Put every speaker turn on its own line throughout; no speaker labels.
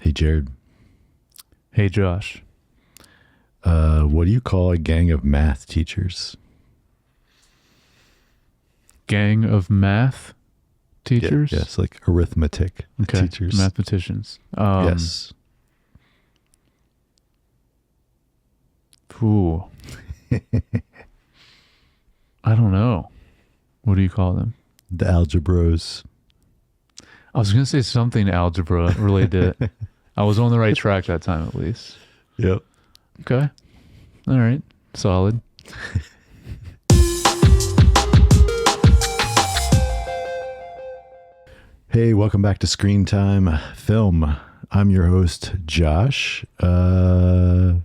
Hey, Jared.
Hey, Josh.
What do you call a gang of math teachers?
Gang of math teachers?
Yes, like arithmetic teachers.
Mathematicians.
Yes.
Ooh. I don't know. What do you call them?
The algebros.
I was going to say something algebra related to it. I was on the right track that time, at least.
Yep.
Okay. All right. Solid.
Hey, welcome back to Screen Time Film. I'm your host, Josh. Jared,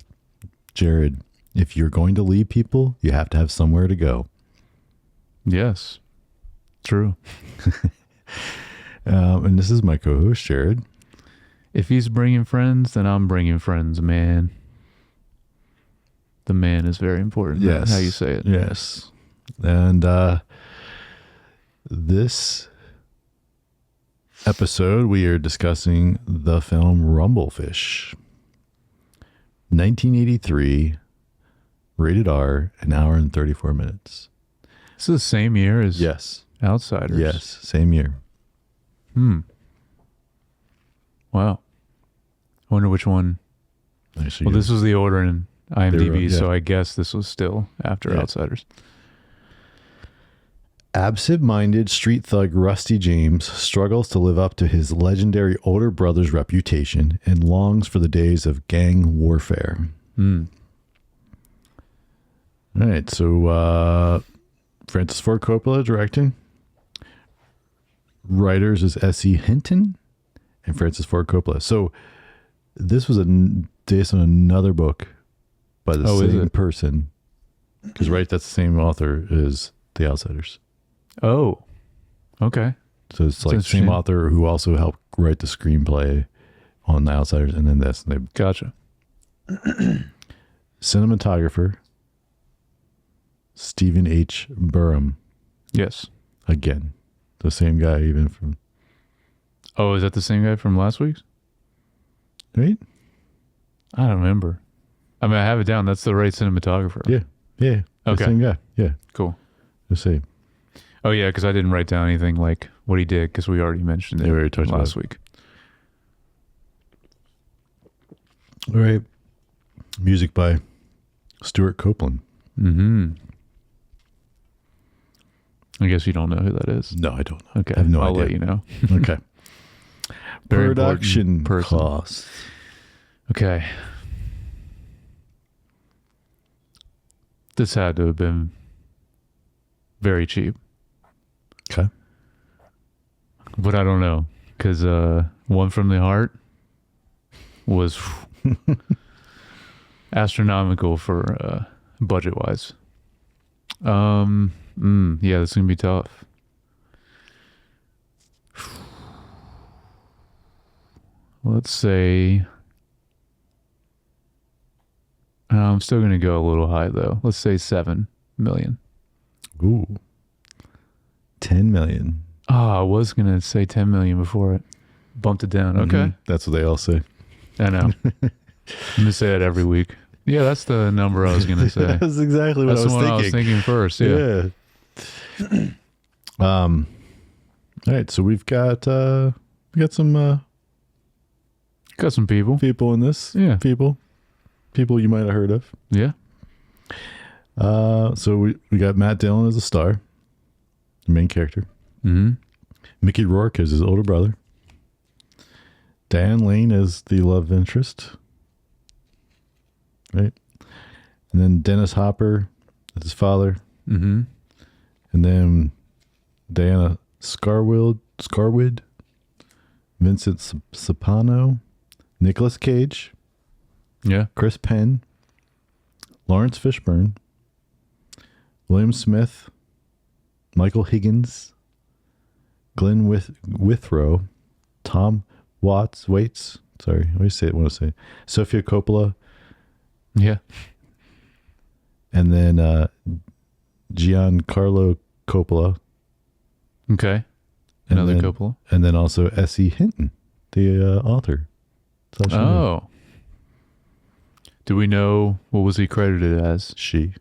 if you're going to leave people, you have to have somewhere to go.
Yes. True.
And this is my co-host, Jared.
If he's bringing friends, then I'm bringing friends, man. The man is very important.
Yes.
How you say it.
Yes. And this episode, we are discussing the film Rumblefish. 1983, rated R, an hour and 34 minutes.
This is the same year as
Yes.
Outsiders.
Yes, same year.
Wow. I wonder which one.
Actually,
Well, this was the order in IMDb,
yeah.
so I guess this was still after
Yeah.
Outsiders.
absent-minded street thug Rusty James struggles to live up to his legendary older brother's reputation and longs for the days of gang warfare. All right, so Francis Ford Coppola directing. Writers is S.E. Hinton and Francis Ford Coppola. So this was based on another book by the same person. Because, right, that's the same author as The Outsiders.
Oh, okay.
So it's like the same author who also helped write the screenplay on The Outsiders and then this. And they
Gotcha.
Cinematographer, Stephen H. Burham.
Yes.
Again, the same guy even from...
Oh, is that the same guy from last week's?
Right?
I don't remember. I mean, I have it down. That's the right cinematographer.
Yeah. Yeah. The
Okay.
same guy. Yeah.
Cool.
The same.
Oh, yeah, because I didn't write down anything like what he did because we already mentioned it
Yeah, we already talked about
last
it.
week.
All right. Music by Stuart Copeland.
I guess you don't know who that is.
No, I don't know.
Okay.
I have no
I'll
idea.
let you know.
Okay.
Very
Production
important person.
costs.
Okay. This had to have been very cheap,
Okay.
but I don't know because One from the Heart was astronomical for budget wise. Yeah, this is gonna be tough. Let's say I'm still gonna go a little high though. Let's say 7 million.
Ooh. 10 million.
Oh, I was gonna say 10 million before it bumped it down. Okay.
Mhm. That's what they all say.
I know. I'm gonna say that every week. Yeah, that's the number I was gonna say.
That's exactly what
That's
I was
the one
thinking.
I was thinking first. Yeah.
All right, so we got some
Got some people.
people in this.
Yeah.
People you might have heard of.
Yeah.
So we got Matt Dillon as a star, the main character.
Mm-hmm.
Mickey Rourke as his older brother. Diane Lane as the love interest. Right. And then Dennis Hopper as his father.
Mm-hmm.
And then Diana Scarwid, Vincent Sapano, Nicolas Cage,
Yeah.
Chris Penn, Lawrence Fishburne, William Smith, Michael Higgins, Glenn Withrow, Tom Waits. Sorry, I always want to say Sofia Coppola,
Yeah.
and then Giancarlo Coppola.
Okay.
And
Another
then-
Coppola.
And then also S.E. Hinton, the author.
Oh. Do we know what was he credited as?
She.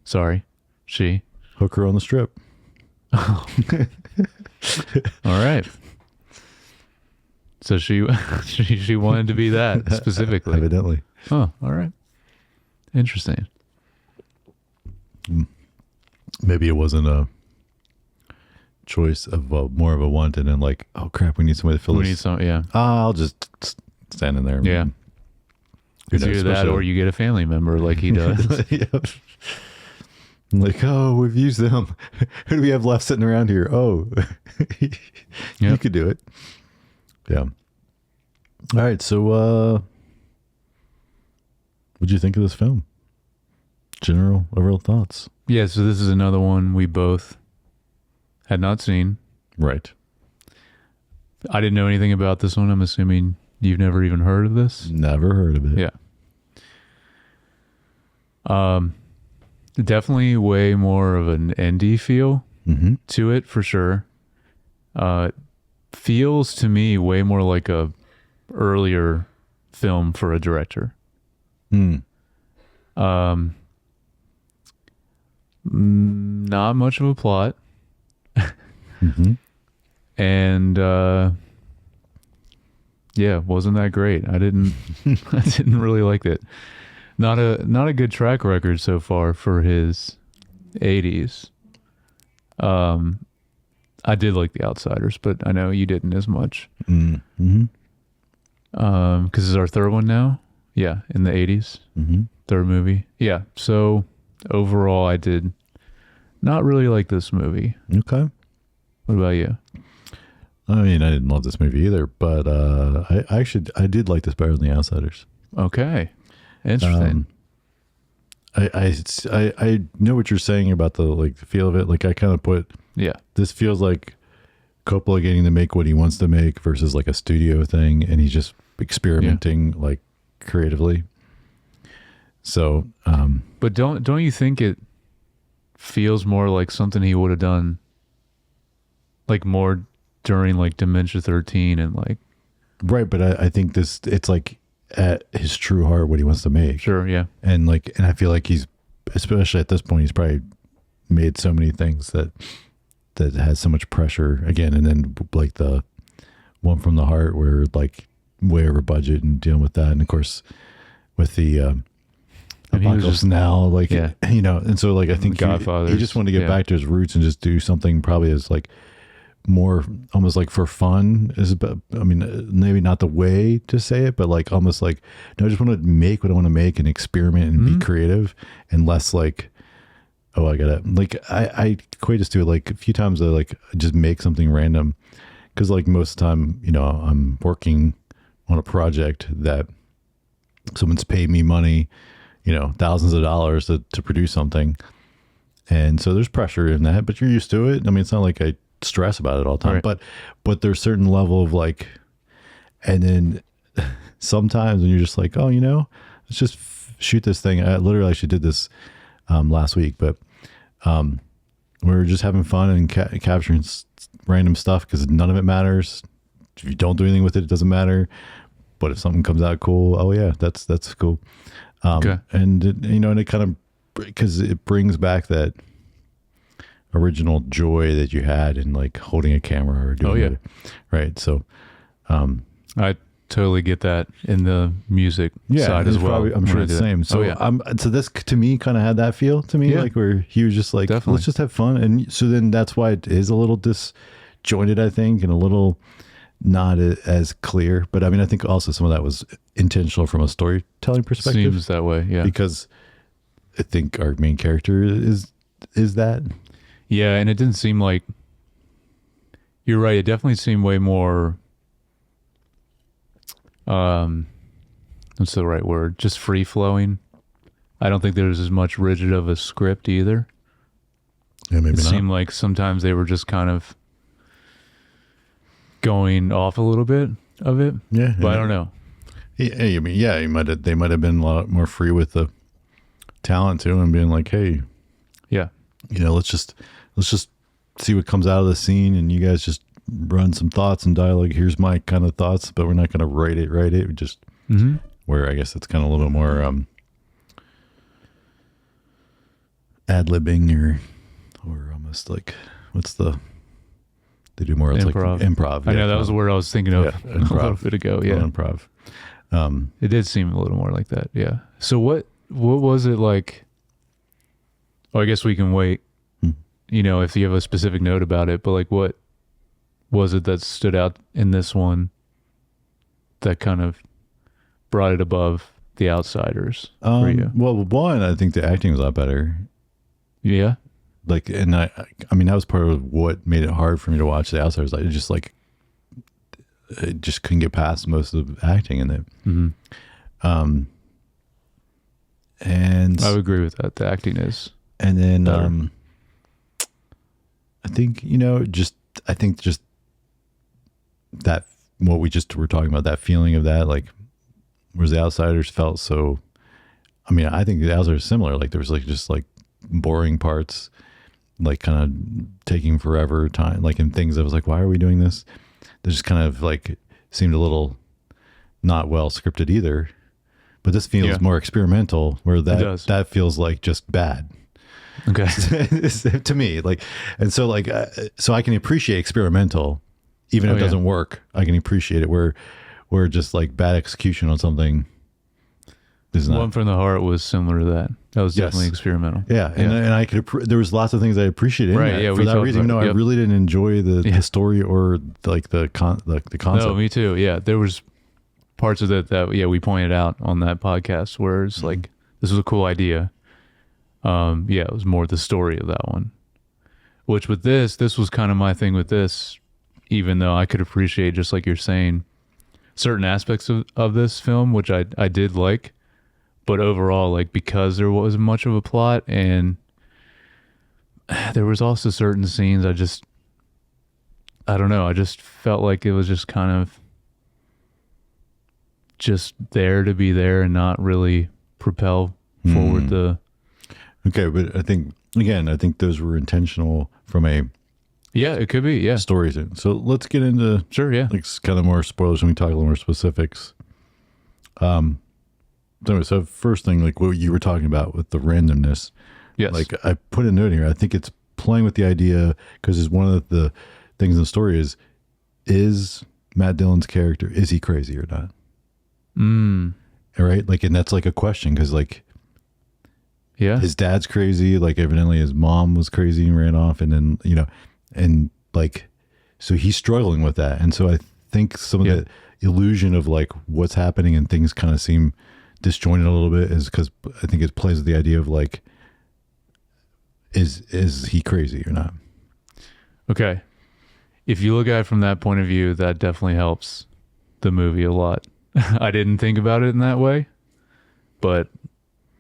Sorry. She.
Hooker on the strip.
All right. So she wanted to be that specifically.
Evidently.
Oh, all right. Interesting.
Maybe it wasn't a choice of more of a want, and then like, oh crap, we need somebody to fill this.
We need some, yeah.
I'll just stand in there.
Yeah. It's either that or you get a family member like he does.
Yep. Like, oh, we've used them. Who do we have left sitting around here? Oh, you could do it. Yeah. All right. So, what'd you think of this film? General overall thoughts?
Yeah. So this is another one we both had not seen.
Right.
I didn't know anything about this one. I'm assuming you've never even heard of this.
Never heard of it.
Yeah. Definitely way more of an indie feel to it for sure. Feels to me way more like a earlier film for a director. Not much of a plot. And yeah, wasn't that great. I didn't really like it. Not a good track record so far for his 80s. I did like The Outsiders, but I know you didn't as much. Because it's our third one now. Yeah, in the 80s. Third movie. Yeah, so overall I did not really like this movie.
Okay.
What about you?
I mean, I didn't love this movie either, but I did like this better than The Outsiders.
Okay. Interesting.
I know what you're saying about the feel of it. Like I kind of put, this feels like Coppola getting to make what he wants to make versus like a studio thing, and he's just experimenting like creatively. So,
but don't you think it feels more like something he would have done, like more during like Dementia 13 and like,
right? But I think it's like at his true heart what he wants to make.
Sure, yeah.
And I feel like he's, especially at this point, he's probably made so many things that has so much pressure again, and then like the one from the heart where like way over budget and dealing with that, and of course with the Apocalypse Now, like and so like I think he just wanted to get back to his roots and just do something probably as like more almost like for fun I mean, maybe not the way to say it, but like almost like, no, I just want to make what I want to make and experiment and be creative, and less like, oh, I gotta, like, I equate this to like a few times I like just make something random, because like most of the time, I'm working on a project that someone's paid me money, thousands of dollars to produce something, and so there's pressure in that, but you're used to it. I mean, it's not like I stress about it all the time, right. but there's a certain level of like, and then sometimes when you're just like, oh, let's just shoot this thing. I literally actually did this last week, but we were just having fun and capturing random stuff because none of it matters. If you don't do anything with it, it doesn't matter. But if something comes out cool, oh yeah, that's cool. Okay. And and it kind of, because it brings back that original joy that you had in like holding a camera or doing it. Right. So
I totally get that in the music side as well.
I'm sure it's the same. So so this to me kind of had that feel to me, like where he was just like, let's just have fun. And so then that's why it is a little disjointed, I think, and a little not as clear. But I mean, I think also some of that was intentional from a storytelling perspective.
Seems that way. Yeah.
Because I think our main character is that.
Yeah, and it didn't seem like, you're right, it definitely seemed way more, what's the right word? Just free-flowing. I don't think there was as much rigid of a script either.
Yeah, maybe not.
It seemed like sometimes they were just kind of going off a little bit of it.
Yeah.
But I don't know.
Yeah, I mean, they might have been a lot more free with the talent too, and being like, hey,
yeah,
let's just see what comes out of the scene, and you guys just run some thoughts and dialogue. Here's my kind of thoughts, but we're not going to write it. We just where I guess it's kind of a little bit more ad-libbing or almost like they do more
improv.
Like improv.
I know that was the word I was thinking of a little bit ago. Yeah,
improv.
It did seem a little more like that. Yeah. So what was it like? Oh, I guess we can wait. You know, if you have a specific note about it, but like, what was it that stood out in this one that kind of brought it above The Outsiders for you?
Well, one, I think the acting was a lot better.
Yeah.
Like, and I mean, that was part of what made it hard for me to watch The Outsiders. I just couldn't get past most of the acting in it. And
I would agree with that. The acting is.
And then, I think, just that, what we just were talking about, that feeling of that, like, whereas The Outsiders felt so, I mean, I think The Outsiders is similar. Like, there was like, just like boring parts, like kind of taking forever time, like in things I was like, why are we doing this? They just kind of like seemed a little not well scripted either, but this feels more experimental, where that feels like just bad.
Okay.
To me, like, and so like, so I can appreciate experimental, even if it doesn't work. I can appreciate it where just like bad execution on something is not.
One from the Heart was similar to that. That was definitely experimental.
Yeah. And I could, there was lots of things I appreciated in that. For that reason, even though I really didn't enjoy the story or like the concept. No,
me too. Yeah. There was parts of it that we pointed out on that podcast where it's like, this was a cool idea. It was more the story of that one, which with this was kind of my thing with this, even though I could appreciate, just like you're saying, certain aspects of this film, which I did like, but overall, like, because there wasn't much of a plot and there was also certain scenes, I don't know. I just felt like it was just kind of just there to be there and not really propel forward the.
Okay, but I think those were intentional from a
it could be
stories. So let's get into like kind of more spoilers when we talk a little more specifics. So first thing, like what you were talking about with the randomness.
Yes.
Like I put a note here. I think it's playing with the idea because it's one of the things in the story is Matt Dillon's character, is he crazy or not? All right, like, and that's like a question because like.
Yeah.
His dad's crazy. Like evidently his mom was crazy and ran off. And then, and like, so he's struggling with that. And so I think some of the illusion of like what's happening and things kind of seem disjointed a little bit is because I think it plays with the idea of like, is he crazy or not?
Okay. If you look at it from that point of view, that definitely helps the movie a lot. I didn't think about it in that way, but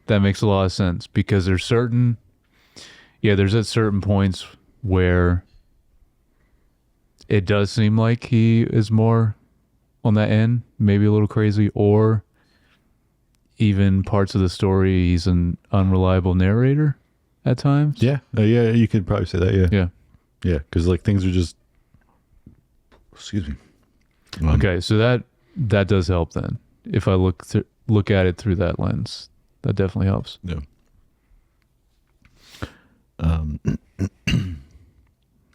that makes a lot of sense because there's at certain points where it does seem like he is more on that end, maybe a little crazy, or even parts of the story, he's an unreliable narrator at times.
Yeah. You could probably say that. Yeah. Yeah. Cause like things are just, excuse me.
Okay. So that does help then. If I look at it through that lens. That definitely helps.
Yeah.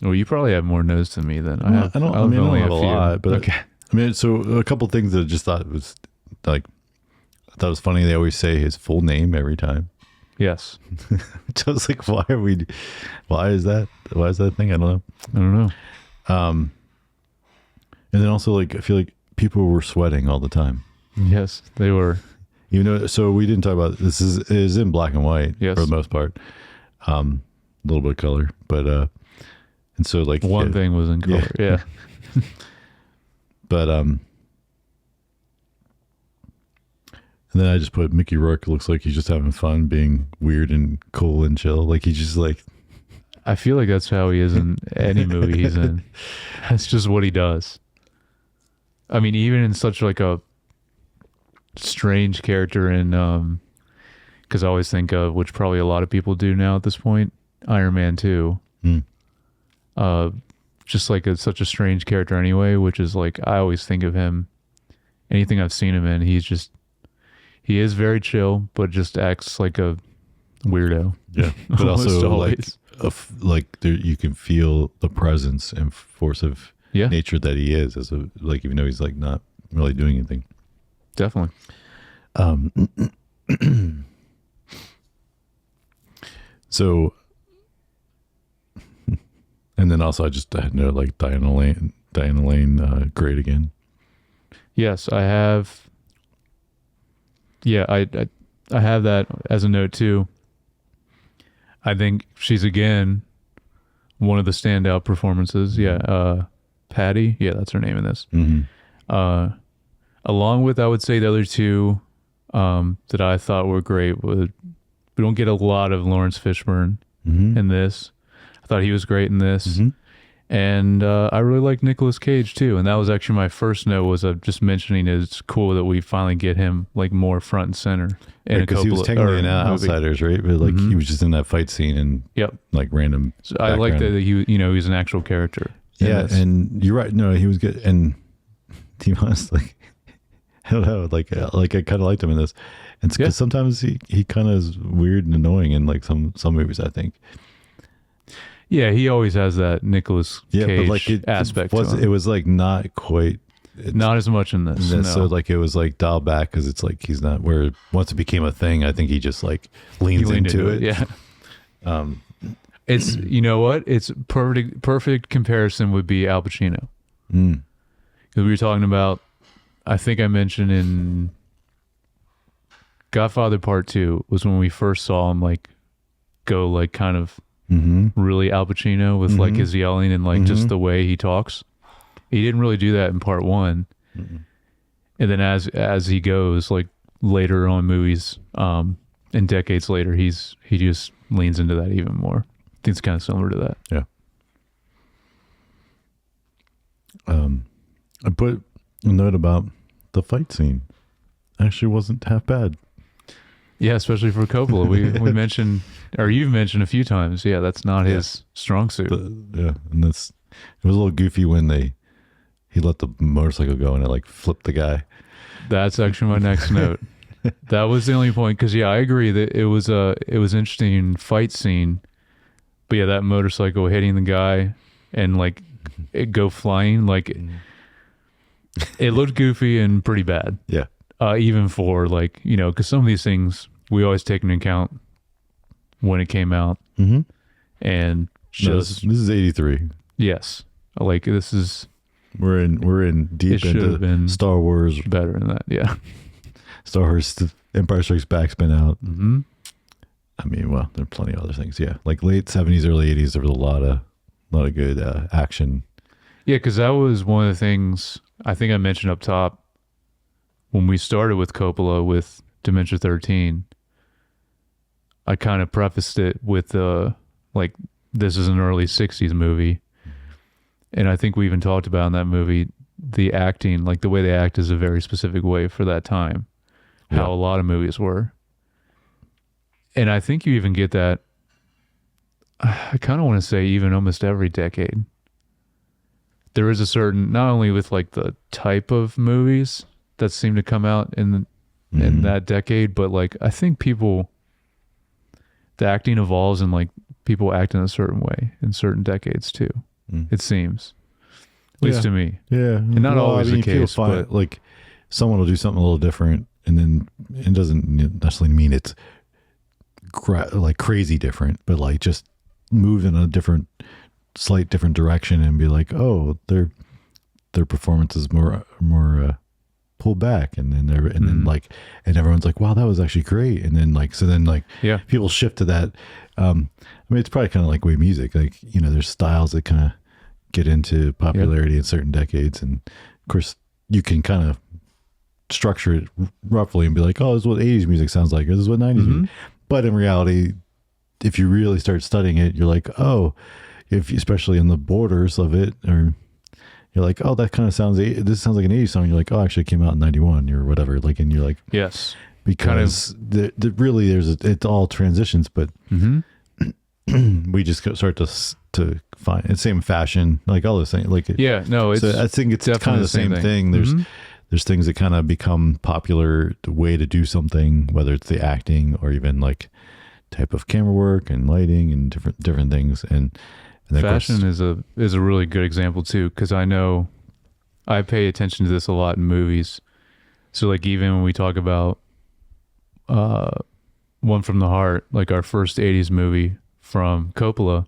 Well, you probably have more notes than me then.
I don't have a lot, but
okay.
I mean, so a couple things that I just thought was like, I thought it was funny. They always say his full name every time.
Yes.
So I was like, why is that a thing? I don't know. And then also like, I feel like people were sweating all the time.
Yes, they were.
So we didn't talk about this. Is in black and white for the most part, a little bit of color, but and so like
one thing was in color, yeah.
But and then I just put Mickey Rourke looks like he's just having fun, being weird and cool and chill. Like he's just like.
I feel like that's how he is in any movie he's in. That's just what he does. I mean, even in such like a strange character in because I always think of, which probably a lot of people do now at this point, Iron Man 2. just like such a strange character anyway, which is like, I always think of him, anything I've seen him in, he is very chill, but just acts like a weirdo.
Yeah. But also like there, you can feel the presence and force of nature that he is as a, like, even though he's like not really doing anything.
Definitely.
So, and then also I had no, like, Diana Lane, great again.
Yes, I have. Yeah, I have that as a note too. I think she's again one of the standout performances. Yeah, Patty. Yeah, that's her name in this.
Mm-hmm.
Along with, I would say, the other two that I thought were great. We don't get a lot of Lawrence Fishburne in this. I thought he was great in this. Mm-hmm. And I really like Nicolas Cage too. And that was actually my first note, was just mentioning it's cool that we finally get him like more front and center.
Because he was technically in Outsiders, right? But like he was just in that fight scene and like random. So
I like that he's an actual character.
Yeah, and you're right. No, he was good. And to be honest, like, I don't know, like I kind of liked him in this. And because sometimes he kind of is weird and annoying in like some movies, I think.
Yeah, he always has that Nicolas Cage
but like
aspect.
It was like not quite.
Not as much in this. No.
So like it was like dialed back because it's like he's not where once it became a thing. I think he just like leaned into it.
Yeah. It's, you know what? It's perfect comparison would be Al Pacino. Because we were talking about, I think I mentioned in Godfather Part 2 was when we first saw him like go like kind of really Al Pacino with like his yelling and like just the way he talks. He didn't really do that in Part 1. And then as he goes like later on movies and decades later, he just leans into that even more. I think it's kind of similar to that.
Yeah. I put a note about the fight scene. Actually wasn't half bad.
Yeah, especially for Coppola. We mentioned, or you've mentioned a few times, that's not his strong suit.
And it was a little goofy when he let the motorcycle go and it like flipped the guy.
That's actually my next note. That was the only point, because I agree that it was an interesting fight scene, but that motorcycle hitting the guy and like it go flying, like it looked goofy and pretty bad.
Yeah.
Even for like, because some of these things we always take into account when it came out. And just
this is 83.
Yes, like this is
we're in deep into Star Wars.
Better than that. Yeah.
Star Wars Empire Strikes Back's been out. I mean, well, there are plenty of other things. Yeah, like late 70s, early 80s, there was a lot of good action.
Yeah, because that was one of the things I think I mentioned up top when we started with Coppola with Dementia 13. I kind of prefaced it with like, this is an early 60s movie. And I think we even talked about in that movie, the acting, like the way they act is a very specific way for that time, how a lot of movies were. And I think you even get that, I kind of want to say even almost every decade. There is a certain, not only with like the type of movies that seem to come out in that decade, but like I think the acting evolves and like people act in a certain way in certain decades too. It seems, at least to me.
Yeah,
and not always the case, but
like someone will do something a little different, and then it doesn't necessarily mean it's like crazy different, but like just move in a slight different direction and be like, oh, their performance is more pulled back, and then then like, and everyone's like, wow, that was actually great, and then like, so then like, people shift to that. I mean, it's probably kind of like way music, like, there's styles that kind of get into popularity in certain decades, and of course you can kind of structure it roughly and be like, oh, this is what 80s music sounds like, or this is what 90s music. But in reality, if you really start studying it, you're like, oh, especially in the borders of it, or you're like, oh, that kind of this sounds like an 80s song. You're like, oh, actually it came out in 91 or whatever. Like, and you're like,
yes,
because really it all transitions, but we just start to find the same fashion, like all those things. Like
it's
so I think it's kind of the same thing. There's things that kind of become popular, the way to do something, whether it's the acting or even like type of camera work and lighting and different things. And
fashion is a really good example too, because I know I pay attention to this a lot in movies. So like even when we talk about One from the Heart, like our first 80s movie from Coppola,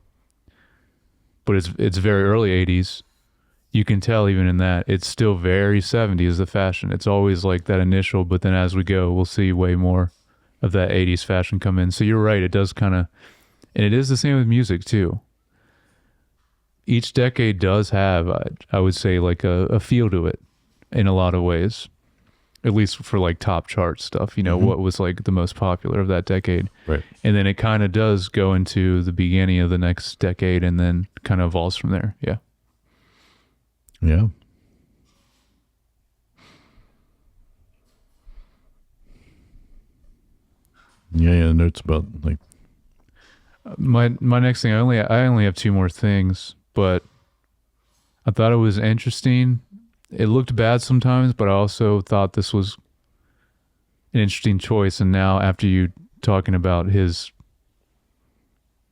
but it's very early 80s. You can tell even in that it's still very 70s, the fashion. It's always like that initial, but then as we go, we'll see way more of that 80s fashion come in. So you're right, it does kind of, and it is the same with music too. Each decade does have, I would say, like a feel to it in a lot of ways, at least for like top chart stuff, what was like the most popular of that decade.
Right.
And then it kind of does go into the beginning of the next decade and then kind of evolves from there. Yeah.
Yeah. Yeah. Notes about like
my next thing. I only have two more things, but I thought it was interesting. It looked bad sometimes, but I also thought this was an interesting choice. And now after you talking about his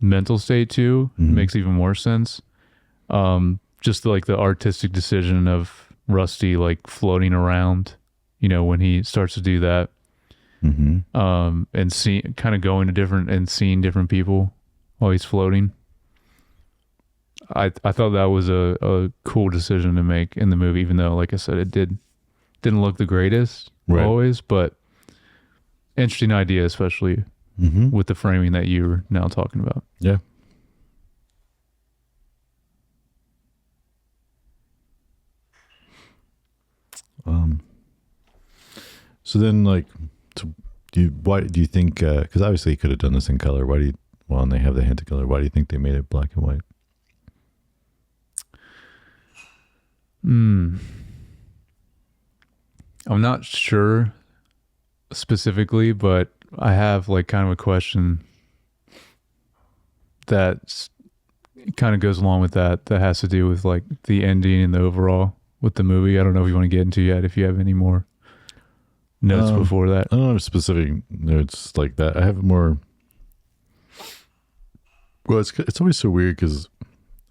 mental state too, it makes even more sense. Just like the artistic decision of Rusty, like floating around, when he starts to do that, and kind of going to different and seeing different people while he's floating. I thought that was a cool decision to make in the movie, even though, like I said, it didn't look the greatest always, but interesting idea, especially with the framing that you're now talking about.
Yeah. So then, like, why do you think? Because obviously, he could have done this in color. And they have the hint of color. Why do you think they made it black and white?
I'm not sure specifically, but I have like kind of a question that kind of goes along with that has to do with like the ending and the overall with the movie. I don't know if you want to get into yet, if you have any more notes before that.
I don't have specific notes like that. I have more. Well, it's always so weird because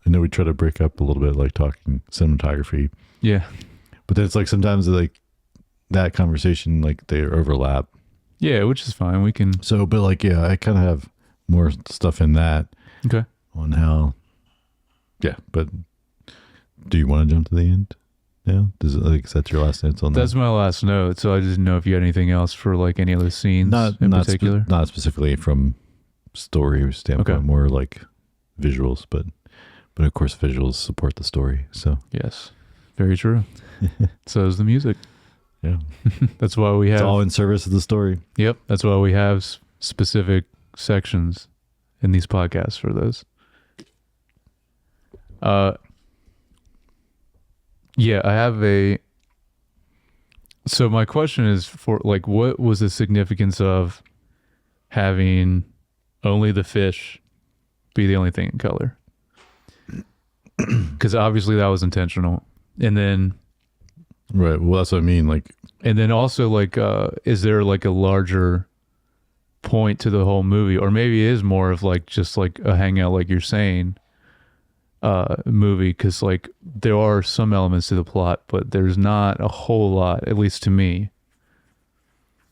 I know we try to break up a little bit, like talking cinematography.
Yeah.
But then it's like sometimes like that conversation, like they overlap.
Yeah, which is fine. We can.
So, but like, yeah, I kind of have more stuff in that.
Okay.
On how. Yeah, but do you want to jump to the end? Yeah. Is that your last notes on that?
That's my last note. So I just didn't know if you had anything else for like any other scenes in particular.
Not specifically from story standpoint,
okay.
More like visuals, but of course visuals support the story. So
yes, very true. So is the music.
Yeah.
That's why we have.
It's all in service of the story.
Yep. That's why we have specific sections in these podcasts for those. Yeah, I have so my question is for like, what was the significance of having only the fish be the only thing in color? Because obviously that was intentional. And then,
right. Well, that's what I mean. Like,
and then also like, is there like a larger point to the whole movie, or maybe it is more of like just like a hangout, like you're saying, movie? Because like there are some elements to the plot, but there's not a whole lot, at least to me,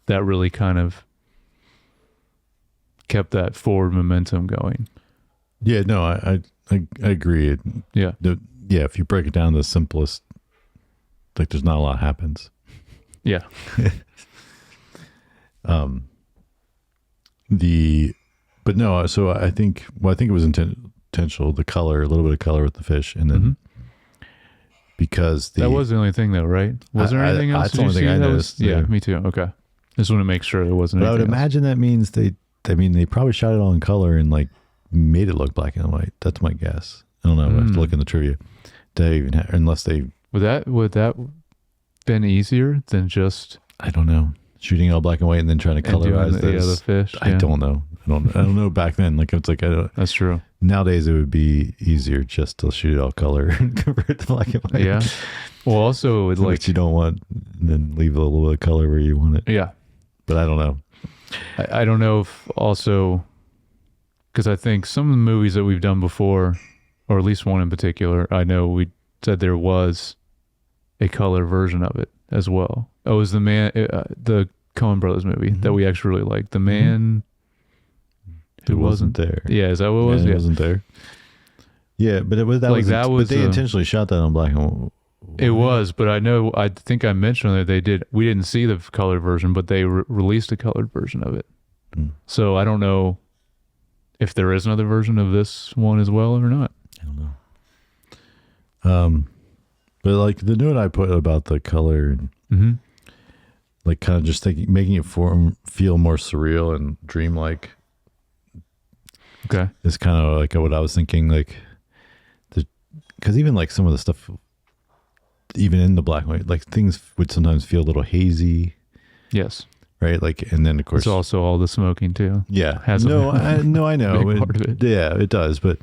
that really kind of kept that forward momentum going.
Yeah, no, I agree.
Yeah.
If you break it down to the simplest, like there's not a lot happens.
Yeah.
But no, so I think it was intentional, the color, a little bit of color with the fish, and then because
that was the only thing though, right? Was there anything else?
That's the only thing I noticed.
Yeah, me too. Okay. Just want to make sure there wasn't anything
I would imagine that means they probably shot it all in color and like made it look black and white. That's my guess. I don't know. I have to look in the trivia. They even unless they
would that been easier than just
I don't know. shooting all black and white and then trying to colorize
the fish.
I don't know. I don't know back then. Like it's like
That's true.
Nowadays it would be easier just to shoot it all color and convert it to black and white.
Yeah. Well, also with
like you don't want, and then leave a little bit of color where you want it.
Yeah.
But I don't know.
I don't know if also, because I think some of the movies that we've done before, or at least one in particular, I know we said there was a color version of it as well. Oh, it was the Coen Brothers movie that we actually really liked. The Man Who Wasn't
There.
Yeah, is that what it was?
It wasn't there. Yeah, but but they intentionally shot that on black and white.
It was, but I think I mentioned that we didn't see the colored version, but they released a colored version of it. So I don't know if there is another version of this one as well or not.
I don't know. But like the note I put about the color and like kind of just making it feel more surreal and dreamlike.
Okay.
It's kind of like what I was thinking, like because even like some of the stuff, even in the black and white, like things would sometimes feel a little hazy.
Yes.
Right. Like, and then of course,
it's also all the smoking too.
Yeah.
I know.
Big
part of it.
Yeah, it does. But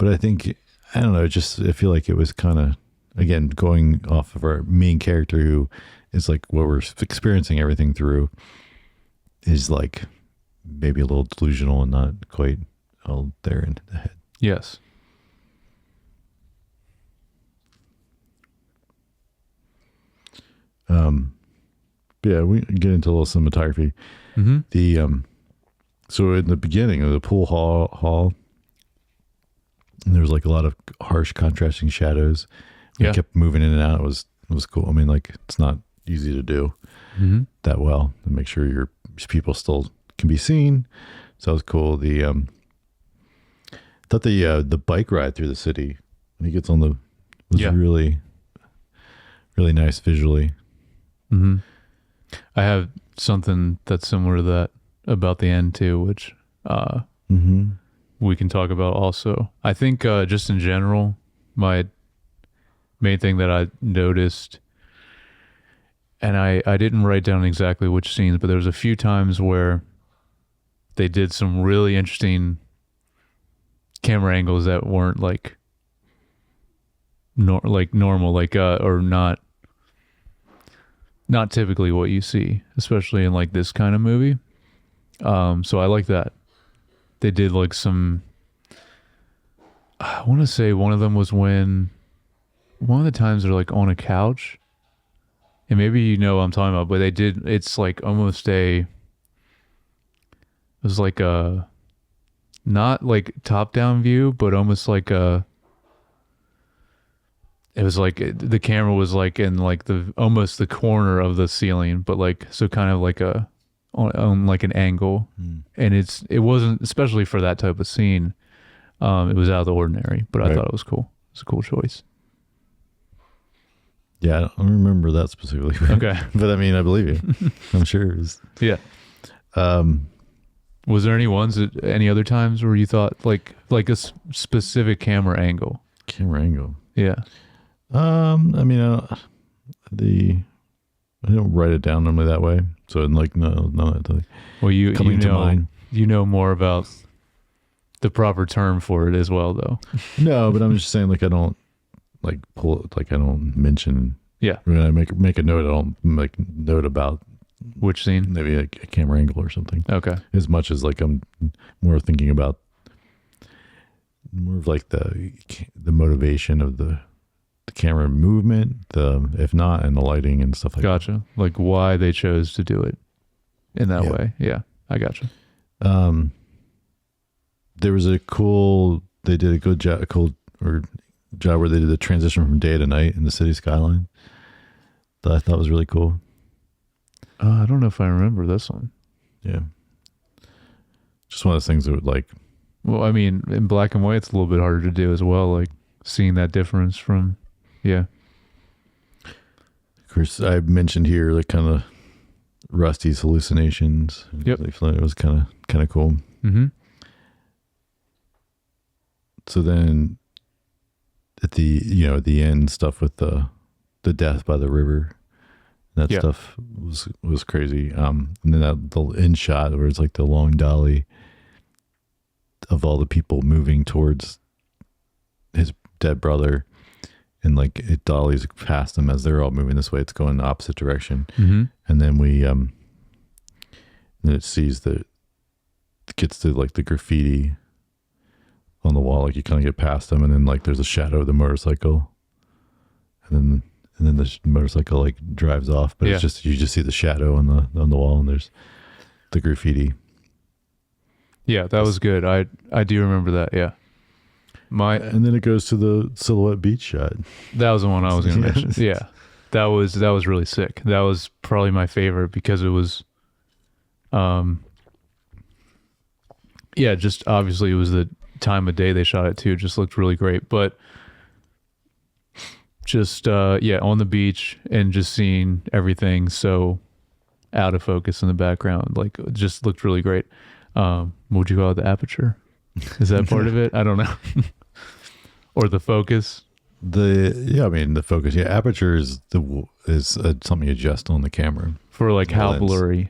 I think, I don't know, I feel like it was kind of, again, going off of our main character who is like what we're experiencing everything through is like maybe a little delusional and not quite all there in the head.
Yes.
Yeah, we get into a little cinematography. The so in the beginning of the pool hall, there was like a lot of harsh contrasting shadows. We kept moving in and out. It was cool. I mean, like it's not easy to do that well to make sure your people still can be seen. So that was cool. I thought the bike ride through the city when he gets on was really, really nice visually.
I have something that's similar to that about the end too, which we can talk about also. I think just in general, my main thing that I noticed, and I didn't write down exactly which scenes, but there was a few times where they did some really interesting camera angles that weren't like normal, like or not typically what you see, especially in like this kind of movie. So I like that. They did like some, I want to say one of them was when one of the times they're like on a couch, and maybe you know what I'm talking about, but it's like almost it was like a, not like top down view, but almost like it was like the camera was like in like almost the corner of the ceiling, but like, so kind of like on like an angle. And it wasn't, especially for that type of scene, it was out of the ordinary, but I thought it was cool. It's a cool choice.
Yeah, I don't remember that specifically.
Okay.
But I mean, I believe you. I'm sure it was.
Yeah. Was there any other times where you thought like a specific camera angle?
Camera angle.
Yeah.
I mean, I don't write it down normally that way. So like, no.
Well, you
to mind.
You know more about the proper term for it as well, though.
No, but I'm just saying, like, I don't like pull it, like I don't mention.
Yeah.
When I make a note, I don't make note about
which scene,
maybe a camera angle or something.
Okay.
As much as like I'm more thinking about more of like the motivation of the camera movement, if not, and the lighting and stuff like that.
Gotcha. Like why they chose to do it in that way. Yeah, I gotcha.
There was they did a good job, job where they did the transition from day to night in the city skyline that I thought was really cool.
I don't know if I remember this one.
Yeah. Just one of those things that would like.
Well, I mean, in black and white, it's a little bit harder to do as well. Like seeing that difference from, yeah.
Of course, I mentioned here like kind of Rusty's hallucinations.
Yep.
It was kind of cool.
Mm-hmm.
So then, at the end, stuff with the death by the river That stuff was crazy. And then the end shot where it's like the long dolly of all the people moving towards his dead brother, and like it dollies past them as they're all moving this way. It's going the opposite direction, and then then it sees gets to like the graffiti on the wall. Like you kind of get past them, and then like there's a shadow of the motorcycle, and then the motorcycle like drives off, but it's just you just see the shadow on the wall, and there's the graffiti.
Yeah, that was good. I do remember that. Yeah.
And then it goes to the silhouette beach shot.
That was the one I was going to mention. Yeah. That was really sick. That was probably my favorite because it was just obviously it was the time of day they shot it too. It just looked really great. But just on the beach and just seeing everything so out of focus in the background, like it just looked really great. What would you call it? The aperture? Is that part of it? I don't know. Or the focus?
The focus. Yeah, aperture is something you adjust on the camera
for like how lens. Blurry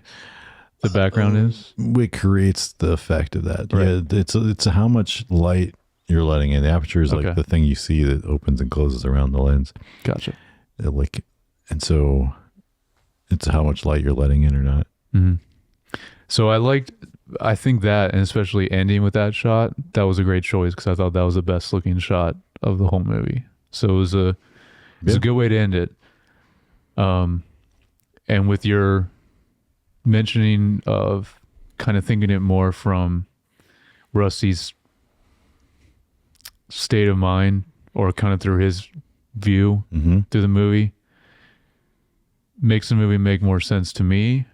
the background is.
It creates the effect of that. Right. Yeah, it's how much light you're letting in. The aperture is like the thing you see that opens and closes around the lens.
Gotcha.
And so it's how much light you're letting in or not.
Mm-hmm. So I think that, and especially ending with that shot, that was a great choice because I thought that was the best looking shot of the whole movie. So it was a good way to end it. And with your mentioning of kind of thinking it more from Rusty's state of mind or kind of through his view through the movie, makes the movie make more sense to me.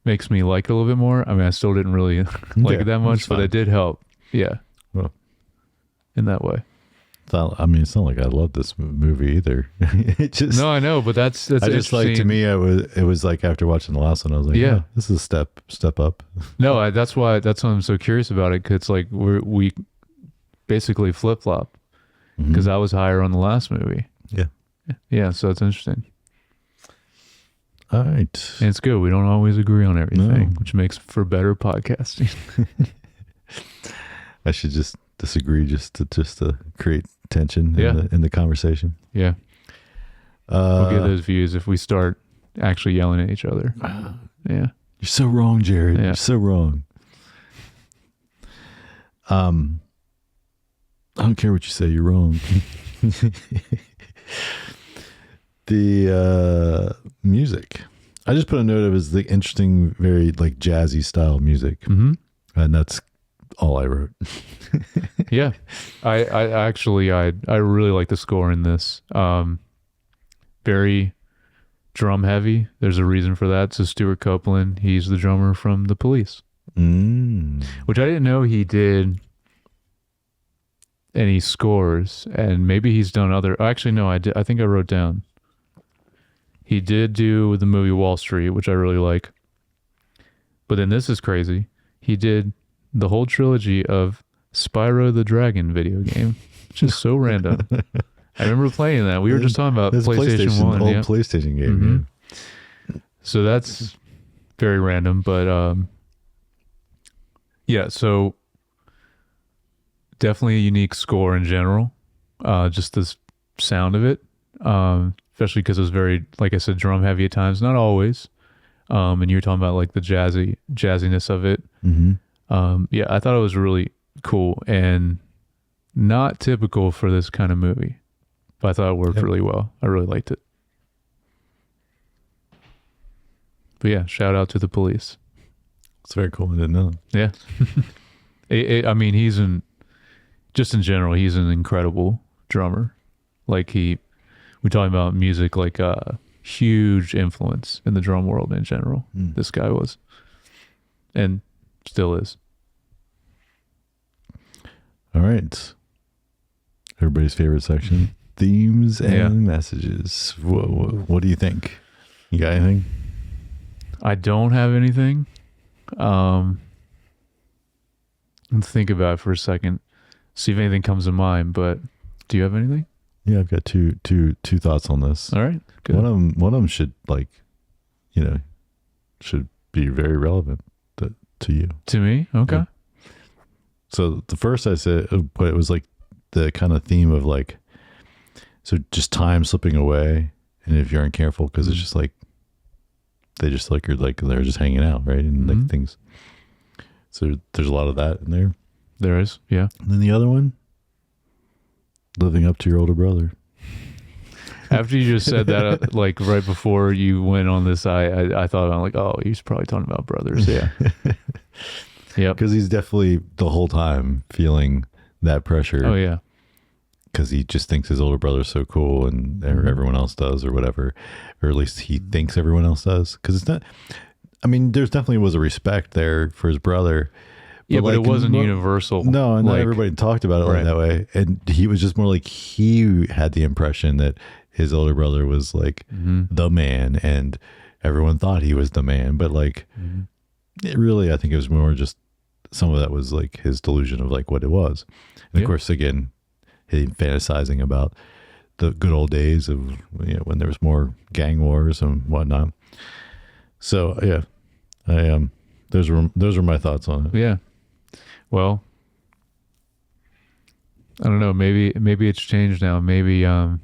Makes me like it a little bit more. I mean, I still didn't really like it that much, but it did help. Yeah. Well, in that way.
It's not like I love this movie either.
No, I know, but that's
I just like, to me, it was like after watching the last one, I was like, yeah, this is a step up. No,
that's why I'm so curious about it. Cause it's like we basically flip flop because I was higher on the last movie.
Yeah.
Yeah. So it's interesting.
All right.
And it's good. We don't always agree on everything, which makes for better podcasting.
I should just disagree just to create tension in the conversation.
Yeah. We'll get those views if we start actually yelling at each other. Yeah.
You're so wrong, Jared. Yeah. You're so wrong. I don't care what you say. You're wrong. The music. I just put a note of is the interesting, very like jazzy style music, and that's all I wrote.
Yeah, I actually really like the score in this. Very drum heavy. There's a reason for that. So Stuart Copeland, he's the drummer from The Police, which I didn't know he did any scores, and maybe he's done other. Actually, no, I did. I think I wrote down. He did do the movie Wall Street, which I really like. But then this is crazy. He did the whole trilogy of Spyro the Dragon video game, which is so random. I remember playing that. We were just talking about PlayStation 1.
Old PlayStation game.
Yeah. So that's very random. But so definitely a unique score in general. Just the sound of it. Especially because it was very, like I said, drum heavy at times. Not always. And you were talking about like the jazziness of it. I thought it was really cool and not typical for this kind of movie. But I thought it worked really well. I really liked it. But yeah, shout out to The Police.
It's very cool. I didn't know.
Yeah. I mean, just in general, he's an incredible drummer. Like we're talking about music, like a huge influence in the drum world in general. This guy was, and still is.
All right. Everybody's favorite section, themes and messages. What do you think? You got anything?
I don't have anything. Let's think about it for a second. See if anything comes to mind, but do you have anything?
Yeah, I've got two thoughts on this.
All right, good.
One of them should like should be very relevant to you.
To me? Okay.
Yeah. So the first I said, but it was like the kind of theme of like, so just time slipping away. And if you aren't careful, because it's just like, they just like, you're like, they're just hanging out, right? And like things. So there's a lot of that in there.
There is, yeah.
And then the other one, living up to your older brother.
After you just said that, like right before you went on this, I thought, I'm like, oh, he's probably talking about brothers. Yeah. Yeah.
Because he's definitely the whole time feeling that pressure.
Oh, yeah.
Because he just thinks his older brother's so cool and everyone else does or whatever. Or at least he thinks everyone else does. Because it's not, I mean, there's definitely was a respect there for his brother.
Yeah, but it wasn't universal.
No, and not everybody talked about it like that way. And he was just more like, he had the impression that his older brother was like the man and everyone thought he was the man. But like, it really, I think it was more just some of that was like his delusion of like what it was. And of course, again, he fantasizing about the good old days of, when there was more gang wars and whatnot. So yeah, those were my thoughts on it.
Yeah. Well, I don't know. Maybe it's changed now. Maybe the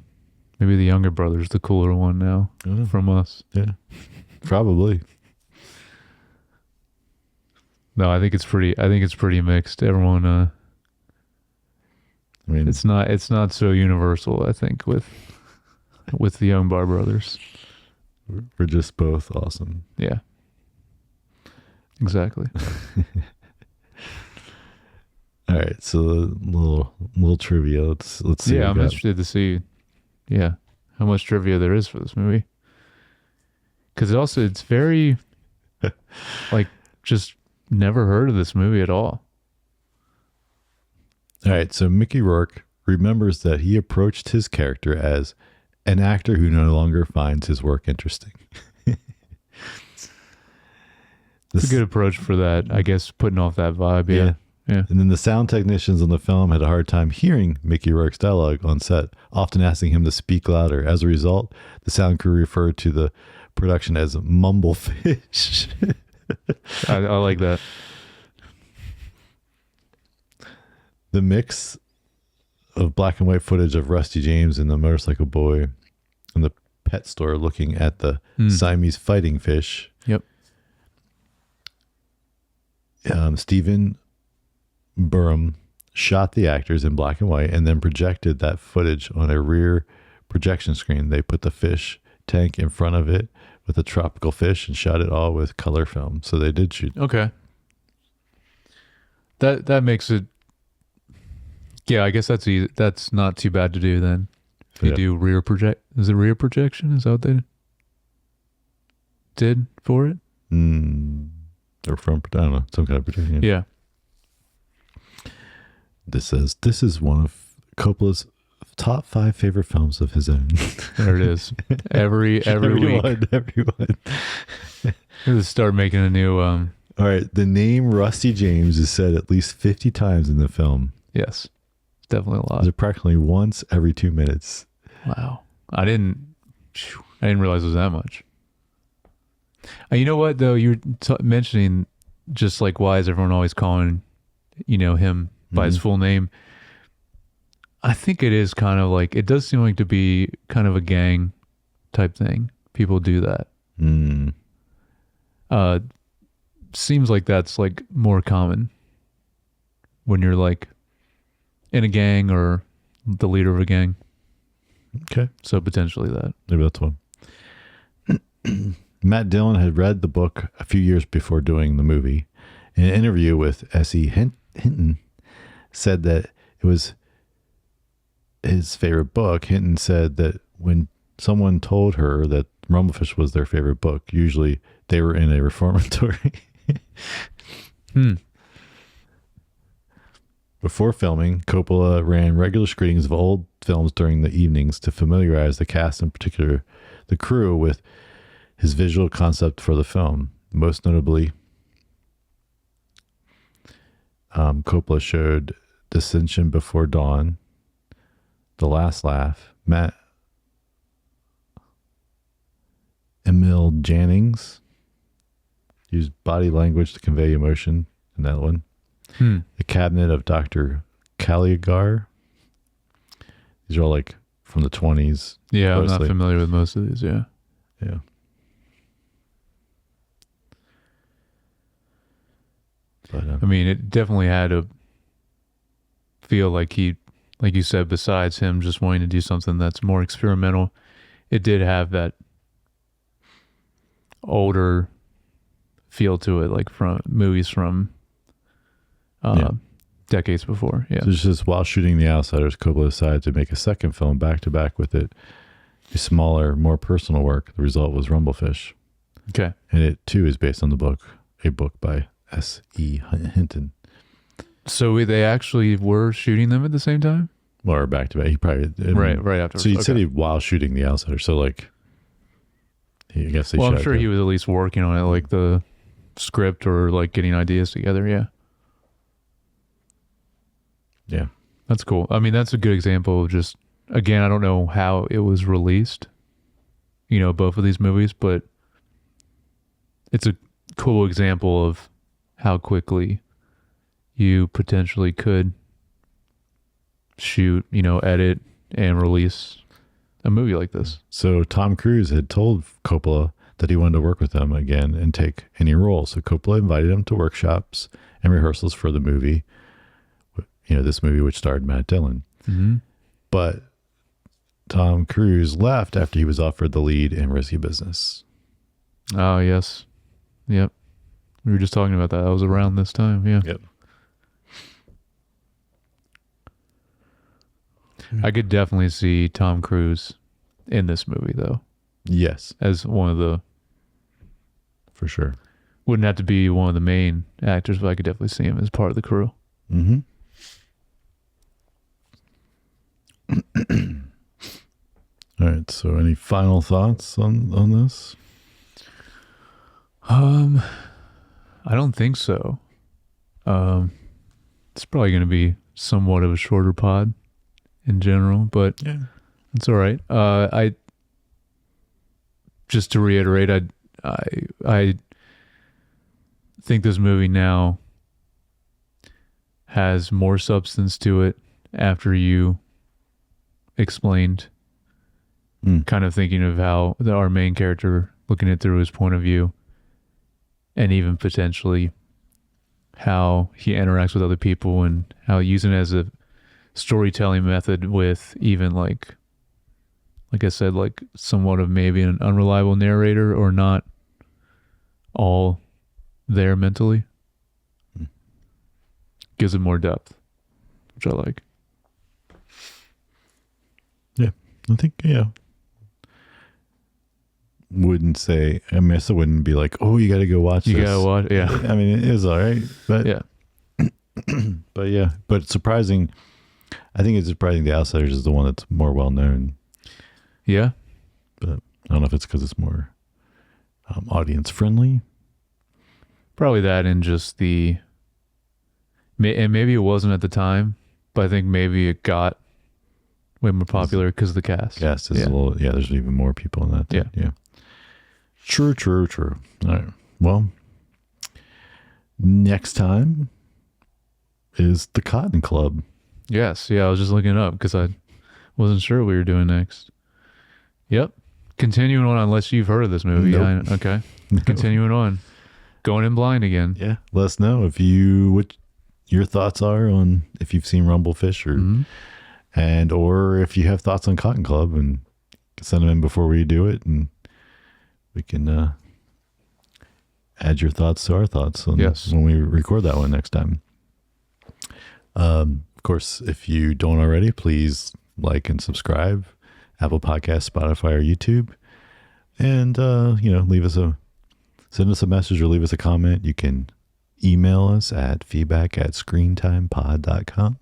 younger brother's the cooler one now from us.
Yeah, probably.
No, I think it's pretty mixed. Everyone, I mean, it's not so universal. I think with the young Bar brothers,
we're just both awesome.
Yeah, exactly.
All right, so a little trivia. Let's see.
Yeah, I'm interested to see. Yeah, how much trivia there is for this movie. Because it's very, like, just never heard of this movie at all.
All right, so Mickey Rourke remembers that he approached his character as an actor who no longer finds his work interesting.
It's a good approach for that, I guess, putting off that vibe. Yeah. Yeah.
And then the sound technicians on the film had a hard time hearing Mickey Rourke's dialogue on set, often asking him to speak louder. As a result, the sound crew referred to the production as mumblefish.
I like that.
The mix of black and white footage of Rusty James and the motorcycle boy in the pet store looking at the Siamese fighting fish.
Yep.
Stephen Burham shot the actors in black and white and then projected that footage on a rear projection screen. They put the fish tank in front of it with a tropical fish and shot it all with color film. So they did shoot.
Okay. That makes it. Yeah, I guess that's not too bad to do then. If you do rear project, is it rear projection? Is that what they did for it?
Or front, I don't know, some kind of projection.
Yeah.
This says, this is one of Coppola's top 5 favorite films of his own.
There it is. Every week.
Everyone.
Let's start making a new.
All right. The name Rusty James is said at least 50 times in the film.
Yes. Definitely a lot.
It's approximately once every 2 minutes.
Wow. I didn't realize it was that much. You know what, though? You were mentioning just like, why is everyone always calling, him by his full name? I think it is kind of like, it does seem like to be kind of a gang type thing. People do that. Seems like that's like more common when you're like in a gang or the leader of a gang.
Okay.
So potentially that.
Maybe that's one. Matt Dillon had read the book a few years before doing the movie. In an interview with S.E. Hinton, said that it was his favorite book. Hinton said that when someone told her that Rumblefish was their favorite book, usually they were in a reformatory. Before filming, Coppola ran regular screenings of old films during the evenings to familiarize the cast, in particular the crew, with his visual concept for the film. Most notably, Coppola showed Dissension Before Dawn, The Last Laugh, Emil Jannings used body language to convey emotion in that one. The Cabinet of Dr. Caligari. These are all like from the 20s.
Yeah,
mostly.
I'm not familiar with most of these, yeah.
Yeah. But,
I mean, it definitely had to feel like he, like you said, besides him just wanting to do something that's more experimental, it did have that older feel to it, like from movies from decades before. Yeah.
So it's just while shooting The Outsiders, Coppola decided to make a second film back to back with it, a smaller, more personal work. The result was Rumblefish.
Okay.
And it too is based on a book by S.E. Hinton.
So they actually were shooting them at the same time?
Or back to back. He probably
right after.
So he said he while shooting The Outsiders. So like, I guess they.
Well, I'm sure he was at least working on it, like the script or like getting ideas together. Yeah.
Yeah.
That's cool. I mean, that's a good example of just, again, I don't know how it was released, both of these movies, but it's a cool example of how quickly you potentially could shoot, edit and release a movie like this.
So Tom Cruise had told Coppola that he wanted to work with him again and take any role. So Coppola invited him to workshops and rehearsals for the movie. This movie which starred Matt Dillon.
Mm-hmm.
But Tom Cruise left after he was offered the lead in Risky Business.
Oh, yes. Yep. We were just talking about that. That was around this time. Yeah.
Yep.
I could definitely see Tom Cruise in this movie, though.
Yes.
As one of the...
For sure.
Wouldn't have to be one of the main actors, but I could definitely see him as part of the crew.
Mm-hmm. All right. So any final thoughts on this?
I don't think so. It's probably going to be somewhat of a shorter pod in general, but
yeah,
it's all right. I just to reiterate, I think this movie now has more substance to it after you explained, kind of thinking of how our main character, looking at it through his point of view, and even potentially how he interacts with other people and how using it as a storytelling method with even like I said, like somewhat of maybe an unreliable narrator or not all there mentally. Gives it more depth, which I like.
Yeah, I think, wouldn't say, I mean, I still wouldn't be like, oh, you got to go watch this.
You got to watch, yeah.
I mean, it is all right, but
yeah.
but it's surprising. I think it's surprising The Outsiders is the one that's more well known.
Yeah.
But I don't know if it's because it's more audience friendly.
Probably that, and just and maybe it wasn't at the time, but I think maybe it got way more popular because of the cast.
Yes, a little, there's even more people in that. Yeah. True. All right. Well, next time is The Cotton Club.
Yes. Yeah, I was just looking it up because I wasn't sure what we were doing next. Yep. Continuing on, unless you've heard of this movie.
Nope.
Okay. Continuing on. Going in blind again.
Yeah. Let us know what your thoughts are on if you've seen Rumblefish or if you have thoughts on Cotton Club, and send them in before we do it, and we can add your thoughts to our thoughts when we record that one next time. Of course, if you don't already, please like and subscribe, Apple Podcasts, Spotify, or YouTube, and send us a message or leave us a comment. You can email us at feedback@screentimepod.com.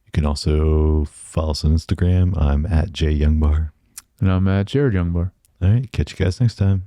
You can also follow us on Instagram. I'm at JYoungBar.
And I'm at Jared Youngbar.
All right. Catch you guys next time.